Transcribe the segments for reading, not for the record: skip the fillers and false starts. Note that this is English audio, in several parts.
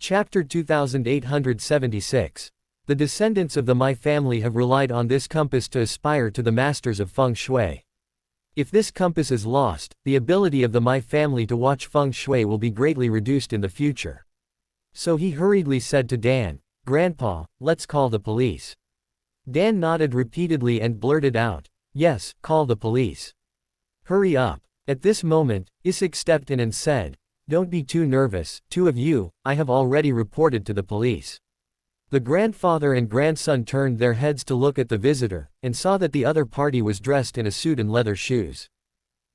Chapter 2876. The descendants of the Mai family have relied on this compass to aspire to the masters of Feng Shui. If this compass is lost, the ability of the Mai family to watch Feng Shui will be greatly reduced in the future. So he hurriedly said to Dan, "Grandpa, let's call the police." Dan nodded repeatedly and blurted out, "Yes, call the police. Hurry up." At this moment, Issac stepped in and said, "Don't be too nervous, two of you, I have already reported to the police." The grandfather and grandson turned their heads to look at the visitor, and saw that the other party was dressed in a suit and leather shoes.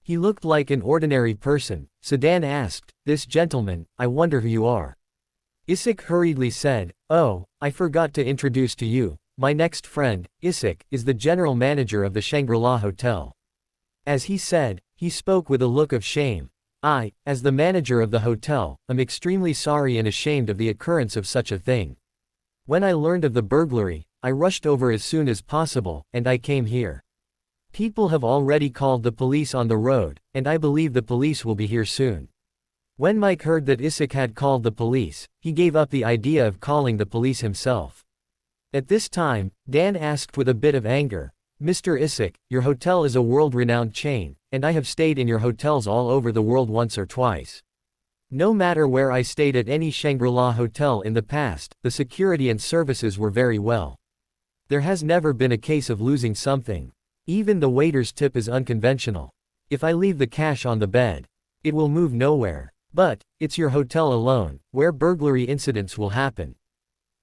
He looked like an ordinary person, so Dan asked, "This gentleman, I wonder who you are." Issac hurriedly said, "Oh, I forgot to introduce to you, my next friend, Issac, is the general manager of the Shangri-La Hotel." As he said, he spoke with a look of shame. "I, as the manager of the hotel, am extremely sorry and ashamed of the occurrence of such a thing. When I learned of the burglary, I rushed over as soon as possible, and I came here. People have already called the police on the road, and I believe the police will be here soon." When Mike heard that Issac had called the police, he gave up the idea of calling the police himself. At this time, Dan asked with a bit of anger, "Mr. Issac, your hotel is a world-renowned chain, and I have stayed in your hotels all over the world once or twice. No matter where I stayed at any Shangri-La hotel in the past, the security and services were very well. There has never been a case of losing something. Even the waiter's tip is unconventional. If I leave the cash on the bed, it will move nowhere. But, it's your hotel alone, where burglary incidents will happen.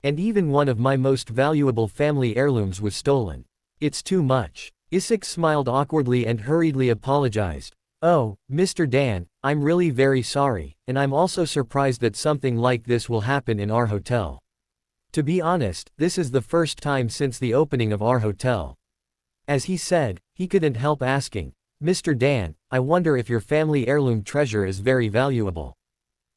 And even one of my most valuable family heirlooms was stolen. It's too much." Issac smiled awkwardly and hurriedly apologized. "Oh, Mr. Dan, I'm really very sorry, and I'm also surprised that something like this will happen in our hotel. To be honest, this is the first time since the opening of our hotel." As he said, he couldn't help asking, "Mr. Dan, I wonder if your family heirloom treasure is very valuable.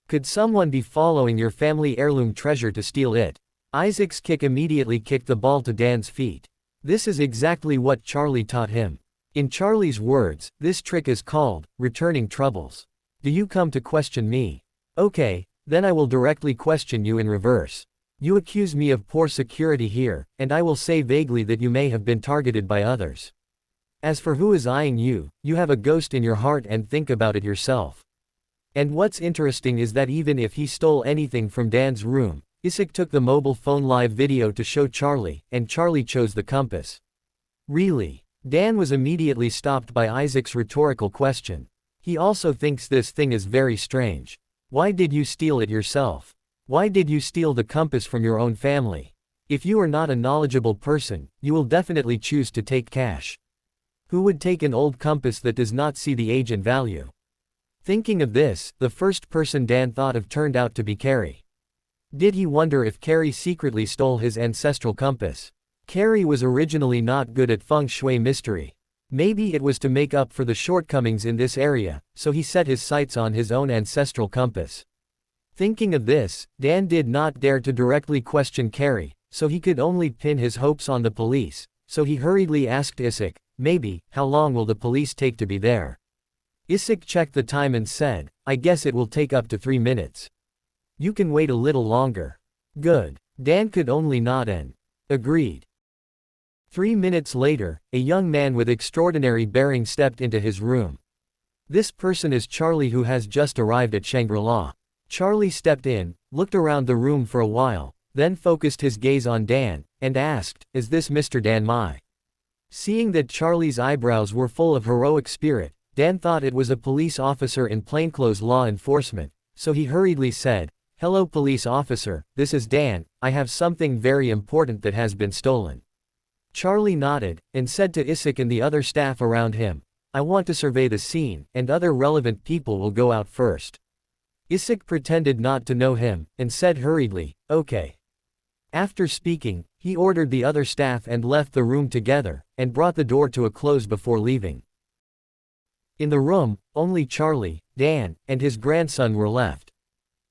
Could someone be following your family heirloom treasure to steal it?" Isaac's kick immediately kicked the ball to Dan's feet. This is exactly what Charlie taught him. In Charlie's words, this trick is called, returning troubles. Do you come to question me? Okay, then I will directly question you in reverse. You accuse me of poor security here, and I will say vaguely that you may have been targeted by others. As for who is eyeing you, you have a ghost in your heart and think about it yourself." And what's interesting is that even if he stole anything from Dan's room, Issac took the mobile phone live video to show Charlie, and Charlie chose the compass. Really? Dan was immediately stopped by Isaac's rhetorical question. He also thinks this thing is very strange. Why did you steal it yourself? Why did you steal the compass from your own family? If you are not a knowledgeable person, you will definitely choose to take cash. Who would take an old compass that does not see the age and value? Thinking of this, the first person Dan thought of turned out to be Cary. Did he wonder if Cary secretly stole his ancestral compass? Cary was originally not good at Feng Shui mystery. Maybe it was to make up for the shortcomings in this area, so he set his sights on his own ancestral compass. Thinking of this, Dan did not dare to directly question Cary, so he could only pin his hopes on the police, so he hurriedly asked Issac, "Maybe, how long will the police take to be there?" Issac checked the time and said, "I guess it will take up to 3 minutes. You can wait a little longer." Good. Dan could only nod and agreed. 3 minutes later, a young man with extraordinary bearing stepped into his room. This person is Charlie, who has just arrived at Shangri-La. Charlie stepped in, looked around the room for a while, then focused his gaze on Dan, and asked, "Is this Mr. Dan Mai?" Seeing that Charlie's eyebrows were full of heroic spirit, Dan thought it was a police officer in plainclothes law enforcement, so he hurriedly said, "Hello police officer, this is Dan, I have something very important that has been stolen." Charlie nodded, and said to Issac and the other staff around him, "I want to survey the scene, and other relevant people will go out first." Issac pretended not to know him, and said hurriedly, "Okay." After speaking, he ordered the other staff and left the room together, and brought the door to a close before leaving. In the room, only Charlie, Dan, and his grandson were left.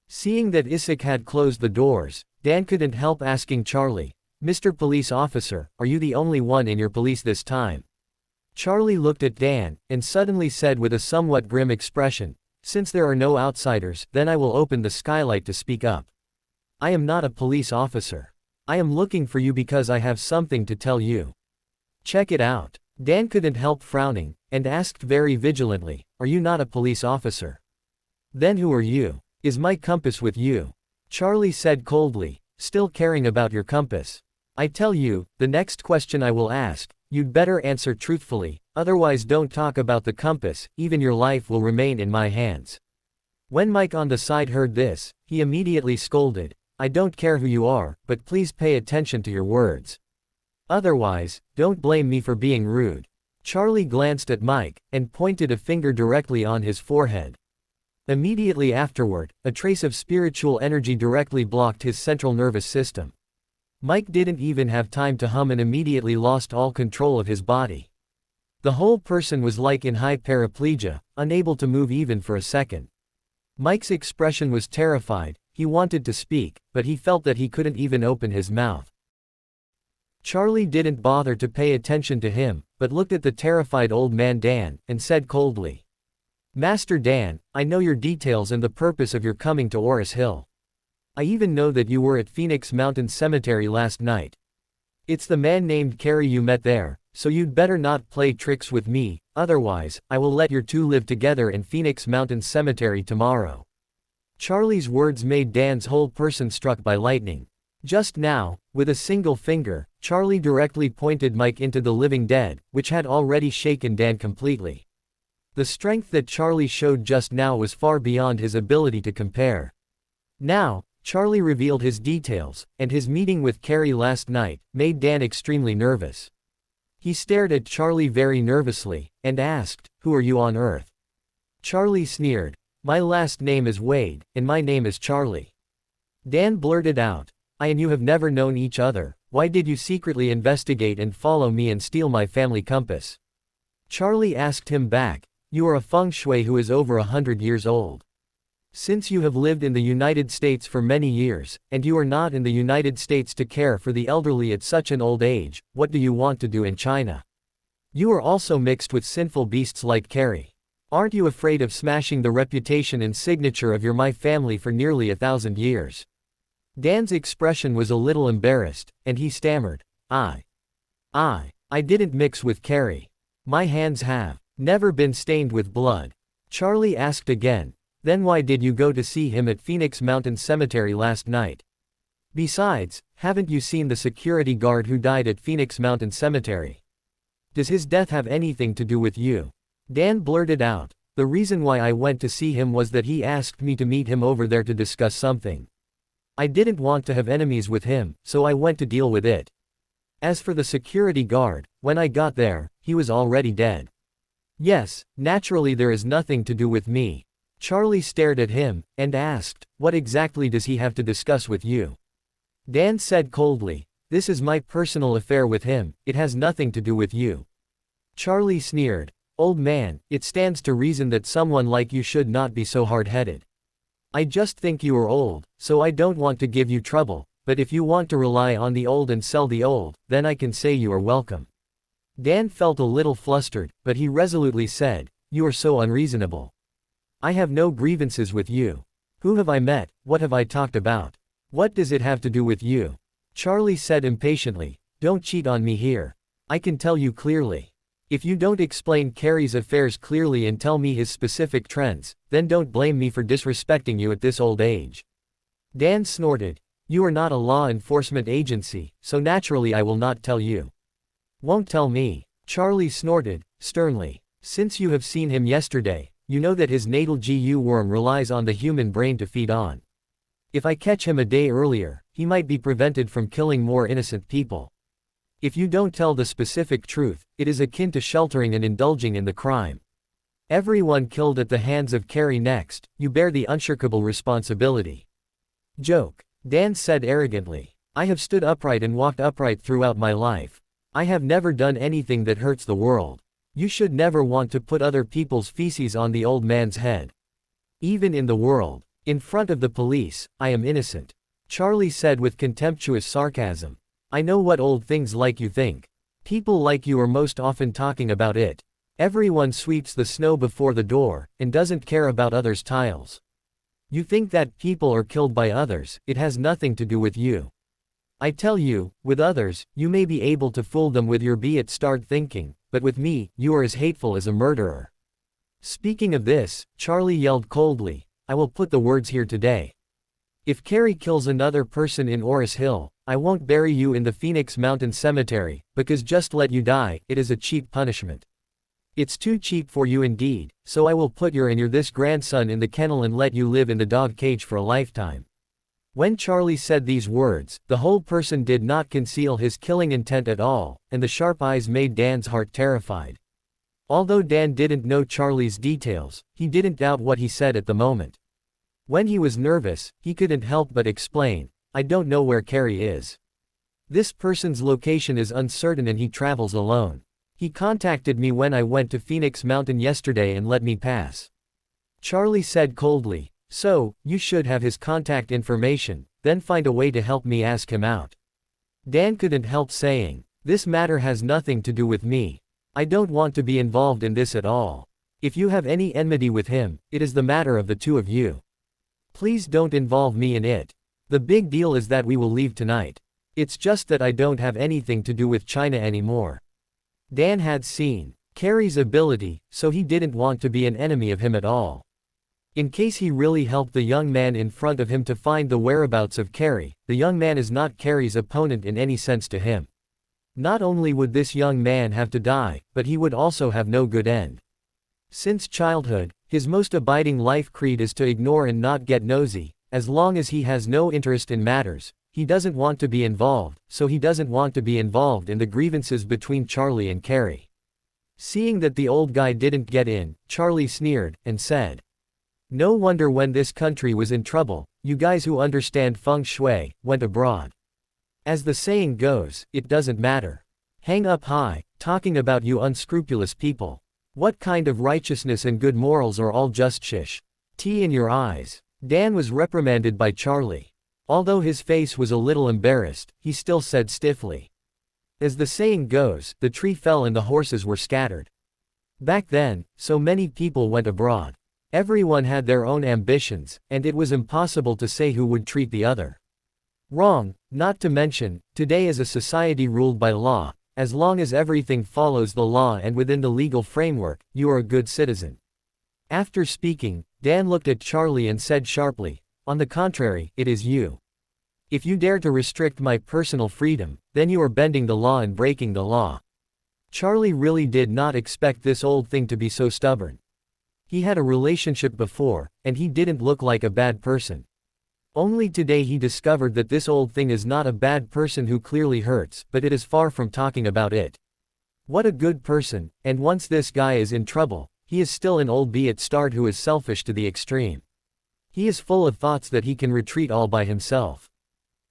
Seeing that Issac had closed the doors, Dan couldn't help asking Charlie, "Mr. Police Officer, are you the only one in your police this time?" Charlie looked at Dan, and suddenly said with a somewhat grim expression, "Since there are no outsiders, then I will open the skylight to speak up." I am not a police officer. I am looking for you because I have something to tell you. Check it out. Dan couldn't help frowning, and asked very vigilantly, are you not a police officer? Then who are you? Is my compass with you? Charlie said coldly, still caring about your compass. I tell you, the next question I will ask, you'd better answer truthfully, otherwise don't talk about the compass, even your life will remain in my hands. When Mike on the side heard this, he immediately scolded, I don't care who you are, but please pay attention to your words. Otherwise, don't blame me for being rude. Charlie glanced at Mike, and pointed a finger directly on his forehead. Immediately afterward, a trace of spiritual energy directly blocked his central nervous system. Mike didn't even have time to hum and immediately lost all control of his body. The whole person was like in high paraplegia, unable to move even for a second. Mike's expression was terrified, he wanted to speak, but he felt that he couldn't even open his mouth. Charlie didn't bother to pay attention to him, but looked at the terrified old man Dan, and said coldly, Master Dan, I know your details and the purpose of your coming to Oris Hill. I even know that you were at Phoenix Mountain Cemetery last night. It's the man named Cary you met there, so you'd better not play tricks with me, otherwise, I will let your two live together in Phoenix Mountain Cemetery tomorrow. Charlie's words made Dan's whole person struck by lightning. Just now, with a single finger, Charlie directly pointed Mike into the living dead, which had already shaken Dan completely. The strength that Charlie showed just now was far beyond his ability to compare. Now, Charlie revealed his details, and his meeting with Cary last night made Dan extremely nervous. He stared at Charlie very nervously, and asked, who are you on Earth? Charlie sneered, my last name is Wade, and my name is Charlie. Dan blurted out, I and you have never known each other, why did you secretly investigate and follow me and steal my family compass? Charlie asked him back, you are a Feng Shui who is over 100 years old. Since you have lived in the United States for many years, and you are not in the United States to care for the elderly at such an old age, what do you want to do in China? You are also mixed with sinful beasts like Cary. Aren't you afraid of smashing the reputation and signature of your my family for nearly 1,000 years? Dan's expression was a little embarrassed, and he stammered, I didn't mix with Cary. My hands have never been stained with blood. Charlie asked again, then why did you go to see him at Phoenix Mountain Cemetery last night? Besides, haven't you seen the security guard who died at Phoenix Mountain Cemetery? Does his death have anything to do with you? Dan blurted out, the reason why I went to see him was that he asked me to meet him over there to discuss something. I didn't want to have enemies with him, so I went to deal with it. As for the security guard, when I got there, he was already dead. Yes, naturally there is nothing to do with me. Charlie stared at him, and asked, what exactly does he have to discuss with you? Dan said coldly, this is my personal affair with him, it has nothing to do with you. Charlie sneered, old man, it stands to reason that someone like you should not be so hard-headed. I just think you are old, so I don't want to give you trouble, but if you want to rely on the old and sell the old, then I can say you are welcome. Dan felt a little flustered, but he resolutely said, you are so unreasonable. I have no grievances with you. Who have I met, what have I talked about? What does it have to do with you? Charlie said impatiently, don't cheat on me here. I can tell you clearly. If you don't explain Cary's affairs clearly and tell me his specific trends, then don't blame me for disrespecting you at this old age. Dan snorted, you are not a law enforcement agency, so naturally I will not tell you. Won't tell me? Charlie snorted, sternly. Since you have seen him yesterday, you know that his natal GU worm relies on the human brain to feed on. If I catch him a day earlier, he might be prevented from killing more innocent people. If you don't tell the specific truth, it is akin to sheltering and indulging in the crime. Everyone killed at the hands of Cary next, you bear the unshirkable responsibility. Joke. Dan said arrogantly. I have stood upright and walked upright throughout my life. I have never done anything that hurts the world. You should never want to put other people's feces on the old man's head. Even in the world, in front of the police, I am innocent. Charlie said with contemptuous sarcasm. I know what old things like you think. People like you are most often talking about it. Everyone sweeps the snow before the door, and doesn't care about others' tiles. You think that people are killed by others, it has nothing to do with you. I tell you, with others, you may be able to fool them with your be it start thinking, but with me, you are as hateful as a murderer. Speaking of this, Charlie yelled coldly, I will put the words here today. If Cary kills another person in Orris Hill, I won't bury you in the Phoenix Mountain Cemetery, because just let you die, it is a cheap punishment. It's too cheap for you indeed, so I will put your and your this grandson in the kennel and let you live in the dog cage for a lifetime. When Charlie said these words, the whole person did not conceal his killing intent at all, and the sharp eyes made Dan's heart terrified. Although Dan didn't know Charlie's details, he didn't doubt what he said at the moment. When he was nervous, he couldn't help but explain, I don't know where Cary is. This person's location is uncertain and he travels alone. He contacted me when I went to Phoenix Mountain yesterday and let me pass. Charlie said coldly, so, you should have his contact information, then find a way to help me ask him out. Dan couldn't help saying, this matter has nothing to do with me. I don't want to be involved in this at all. If you have any enmity with him, it is the matter of the two of you. Please don't involve me in it. The big deal is that we will leave tonight. It's just that I don't have anything to do with China anymore. Dan had seen Cary's ability, so he didn't want to be an enemy of him at all. In case he really helped the young man in front of him to find the whereabouts of Cary, the young man is not Cary's opponent in any sense to him. Not only would this young man have to die, but he would also have no good end. Since childhood, his most abiding life creed is to ignore and not get nosy. As long as he has no interest in matters, he doesn't want to be involved, so he doesn't want to be involved in the grievances between Charlie and Cary. Seeing that the old guy didn't get in, Charlie sneered, and said, no wonder when this country was in trouble, you guys who understand Feng Shui, went abroad. As the saying goes, it doesn't matter. Hang up high, talking about you unscrupulous people. What kind of righteousness and good morals are all just shish? Tea in your eyes. Dan was reprimanded by Charlie. Although his face was a little embarrassed, he still said stiffly. As the saying goes, the tree fell and the horses were scattered. Back then, so many people went abroad. Everyone had their own ambitions, and it was impossible to say who would treat the other wrong. Not to mention, today is a society ruled by law. As long as everything follows the law and within the legal framework, you are a good citizen. After speaking, Dan looked at Charlie and said sharply, on the contrary, it is you. If you dare to restrict my personal freedom, then you are bending the law and breaking the law. Charlie really did not expect this old thing to be so stubborn. He had a relationship before, and he didn't look like a bad person. Only today he discovered that this old thing is not a bad person who clearly hurts, but it is far from talking about it. What a good person, and once this guy is in trouble, he is still an old be it start who is selfish to the extreme. He is full of thoughts that he can retreat all by himself.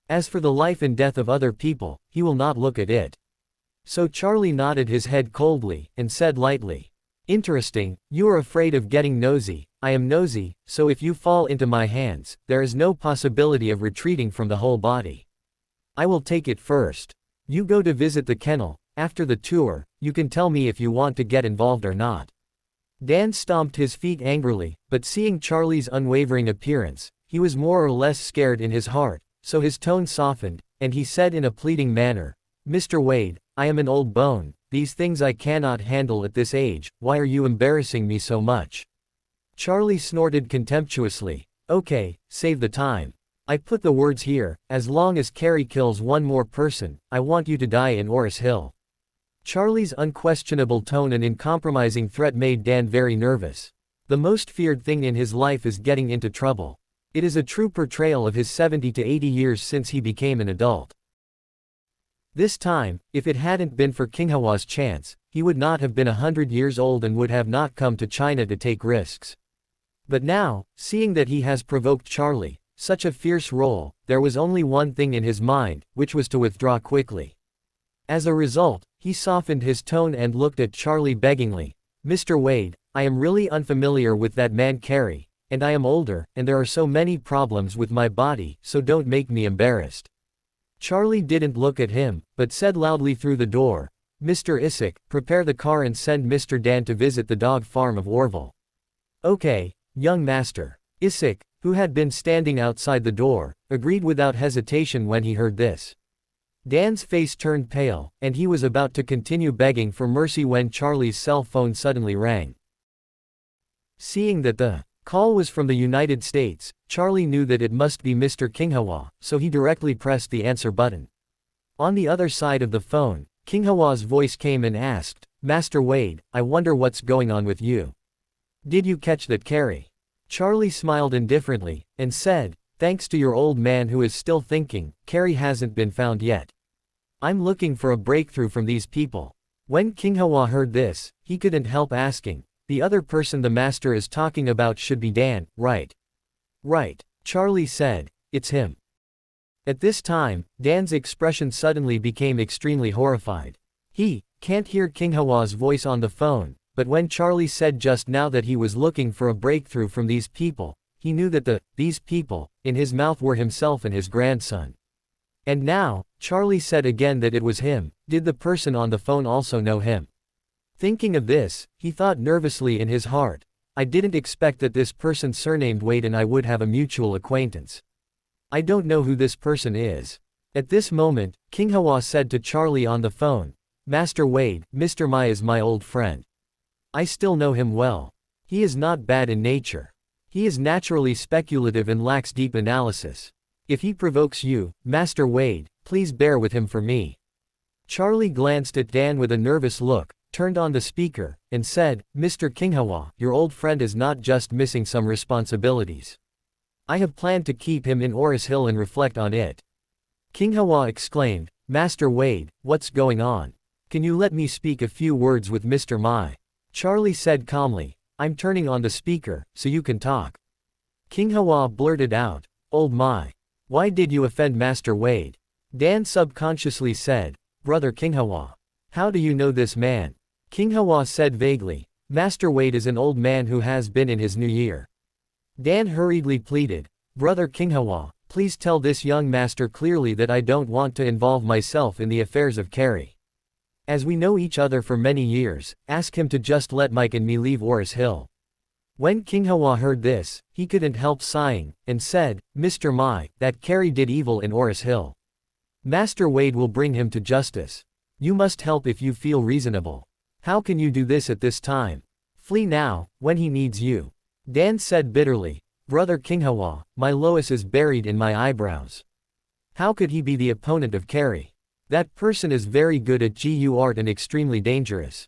As for the life and death of other people, he will not look at it. So Charlie nodded his head coldly, and said lightly, interesting, you are afraid of getting nosy. I am nosy, so if you fall into my hands, there is no possibility of retreating from the whole body. I will take it first. You go to visit the kennel. After the tour, you can tell me if you want to get involved or not. Dan stomped his feet angrily, but seeing Charlie's unwavering appearance, he was more or less scared in his heart, so his tone softened, and he said in a pleading manner, Mr. Wade, I am an old bone, these things I cannot handle at this age, why are you embarrassing me so much? Charlie snorted contemptuously, okay, save the time. I put the words here, as long as Cary kills one more person, I want you to die in Orris Hill. Charlie's unquestionable tone and uncompromising threat made Dan very nervous. The most feared thing in his life is getting into trouble. It is a true portrayal of his 70 to 80 years since he became an adult. This time, if it hadn't been for Qinghua's chance, he would not have been 100 years old and would have not come to China to take risks. But now, seeing that he has provoked Charlie, such a fierce role, there was only one thing in his mind, which was to withdraw quickly. As a result, he softened his tone and looked at Charlie beggingly. Mr. Wade, I am really unfamiliar with that man Cary, and I am older, and there are so many problems with my body, so don't make me embarrassed. Charlie didn't look at him, but said loudly through the door, Mr. Issac, prepare the car and send Mr. Dan to visit the dog farm of Orvel. Okay, young master. Issac, who had been standing outside the door, agreed without hesitation when he heard this. Dan's face turned pale, and he was about to continue begging for mercy when Charlie's cell phone suddenly rang. Seeing that the call was from the United States, Charlie knew that it must be Mr. Qinghua, so he directly pressed the answer button. On the other side of the phone, Qinghua's voice came and asked, "Master Wade, I wonder what's going on with you. Did you catch that Cary?" Charlie smiled indifferently, and said, "Thanks to your old man who is still thinking, Cary hasn't been found yet. I'm looking for a breakthrough from these people." When Qinghua heard this, he couldn't help asking, "The other person the master is talking about should be Dan, right?" "Right," Charlie said, "it's him." At this time, Dan's expression suddenly became extremely horrified. He can't hear Qinghua's voice on the phone, but when Charlie said just now that he was looking for a breakthrough from these people, he knew that these people in his mouth were himself and his grandson. And now, Charlie said again that it was him. Did the person on the phone also know him? Thinking of this, he thought nervously in his heart, "I didn't expect that this person surnamed Wade and I would have a mutual acquaintance. I don't know who this person is." At this moment, Qinghua said to Charlie on the phone, "Master Wade, Mr. Mai is my old friend. I still know him well. He is not bad in nature. He is naturally speculative and lacks deep analysis. If he provokes you, Master Wade, please bear with him for me." Charlie glanced at Dan with a nervous look, turned on the speaker, and said, "Mr. Qinghua, your old friend is not just missing some responsibilities. I have planned to keep him in Oris Hill and reflect on it." Qinghua exclaimed, "Master Wade, what's going on? Can you let me speak a few words with Mr. Mai?" Charlie said calmly, "I'm turning on the speaker, so you can talk." Qinghua blurted out, "Old Mai. Why did you offend Master Wade?" Dan subconsciously said, "Brother Qinghua. How do you know this man?" Qinghua said vaguely, "Master Wade is an old man who has been in his new year." Dan hurriedly pleaded, "Brother Qinghua, please tell this young master clearly that I don't want to involve myself in the affairs of Cary. As we know each other for many years, ask him to just let Mike and me leave Oris Hill." When Qinghua heard this, he couldn't help sighing, and said, "Mr. Mai, that Cary did evil in Oris Hill. Master Wade will bring him to justice. You must help if you feel reasonable. How can you do this at this time? Flee now, when he needs you." Dan said bitterly, "Brother Qinghua, my Lois is buried in my eyebrows. How could he be the opponent of Cary? That person is very good at GU art and extremely dangerous.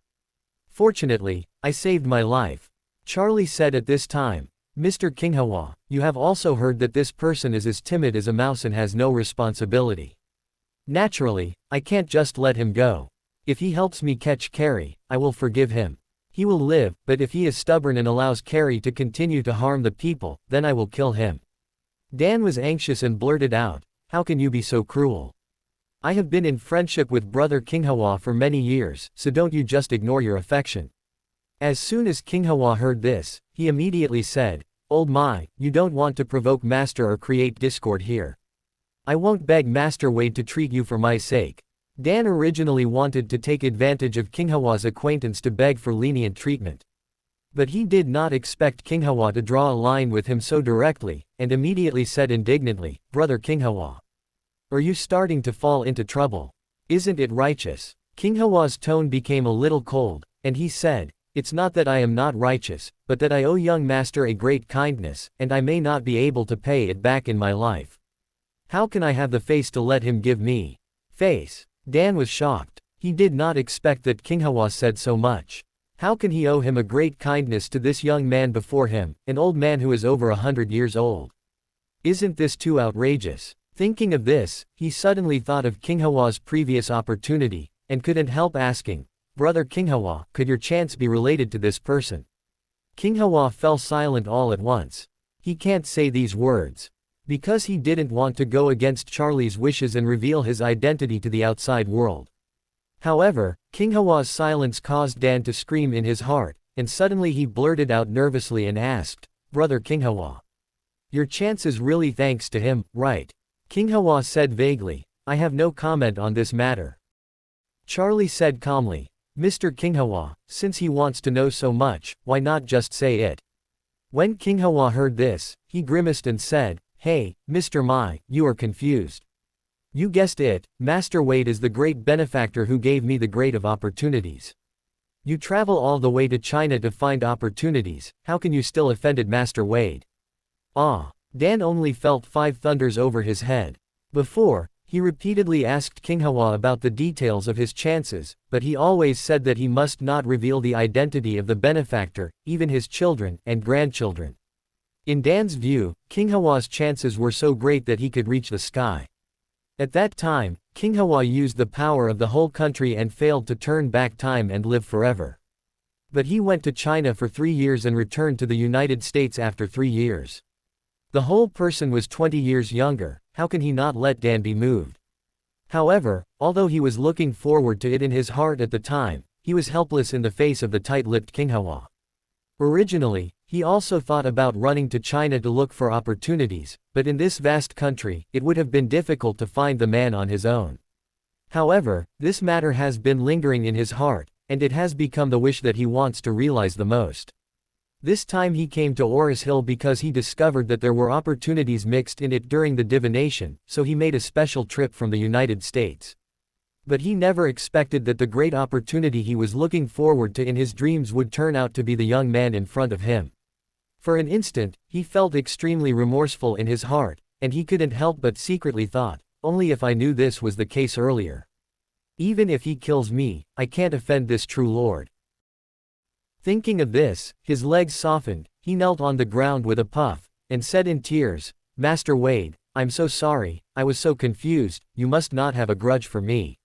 Fortunately, I saved my life." Charlie said at this time, "Mr. Qinghua, you have also heard that this person is as timid as a mouse and has no responsibility. Naturally, I can't just let him go. If he helps me catch Cary, I will forgive him. He will live, but if he is stubborn and allows Cary to continue to harm the people, then I will kill him." Dan was anxious and blurted out, "How can you be so cruel? I have been in friendship with Brother Qinghua for many years, so don't you just ignore your affection." As soon as Qinghua heard this, he immediately said, "Old Mai, you don't want to provoke Master or create discord here. I won't beg Master Wade to treat you for my sake." Dan originally wanted to take advantage of Qinghua's acquaintance to beg for lenient treatment. But he did not expect Qinghua to draw a line with him so directly, and immediately said indignantly, "Brother Qinghua. Are you starting to fall into trouble? Isn't it righteous?" Qinghua's tone became a little cold, and he said, "It's not that I am not righteous, but that I owe young master a great kindness, and I may not be able to pay it back in my life. How can I have the face to let him give me face?" Dan was shocked. He did not expect that Qinghua said so much. How can he owe him a great kindness to this young man before him, an old man who is over 100 years old? Isn't this too outrageous? Thinking of this, he suddenly thought of Qinghua's previous opportunity, and couldn't help asking, "Brother Qinghua, could your chance be related to this person?" Qinghua fell silent all at once. He can't say these words. Because he didn't want to go against Charlie's wishes and reveal his identity to the outside world. However, Qinghua's silence caused Dan to scream in his heart, and suddenly he blurted out nervously and asked, "Brother Qinghua. Your chance is really thanks to him, right?" Qinghua said vaguely, "I have no comment on this matter." Charlie said calmly, "Mr. Qinghua, since he wants to know so much, why not just say it?" When Qinghua heard this, he grimaced and said, "Hey, Mr. Mai, you are confused. You guessed it, Master Wade is the great benefactor who gave me the great of opportunities. You travel all the way to China to find opportunities, how can you still offended Master Wade?" Ah. Dan only felt 5 thunders over his head. Before, he repeatedly asked Qinghua about the details of his chances, but he always said that he must not reveal the identity of the benefactor, even his children and grandchildren. In Dan's view, Qinghua's chances were so great that he could reach the sky. At that time, Qinghua used the power of the whole country and failed to turn back time and live forever. But he went to China for 3 years and returned to the United States after 3 years. The whole person was 20 years younger, how can he not let Dan be moved? However, although he was looking forward to it in his heart at the time, he was helpless in the face of the tight-lipped Qinghua. Originally, he also thought about running to China to look for opportunities, but in this vast country, it would have been difficult to find the man on his own. However, this matter has been lingering in his heart, and it has become the wish that he wants to realize the most. This time he came to Oris Hill because he discovered that there were opportunities mixed in it during the divination, so he made a special trip from the United States. But he never expected that the great opportunity he was looking forward to in his dreams would turn out to be the young man in front of him. For an instant, he felt extremely remorseful in his heart, and he couldn't help but secretly thought, only if I knew this was the case earlier. Even if he kills me, I can't offend this true Lord. Thinking of this, his legs softened, he knelt on the ground with a puff, and said in tears, "Master Wade, I'm so sorry, I was so confused, you must not have a grudge for me.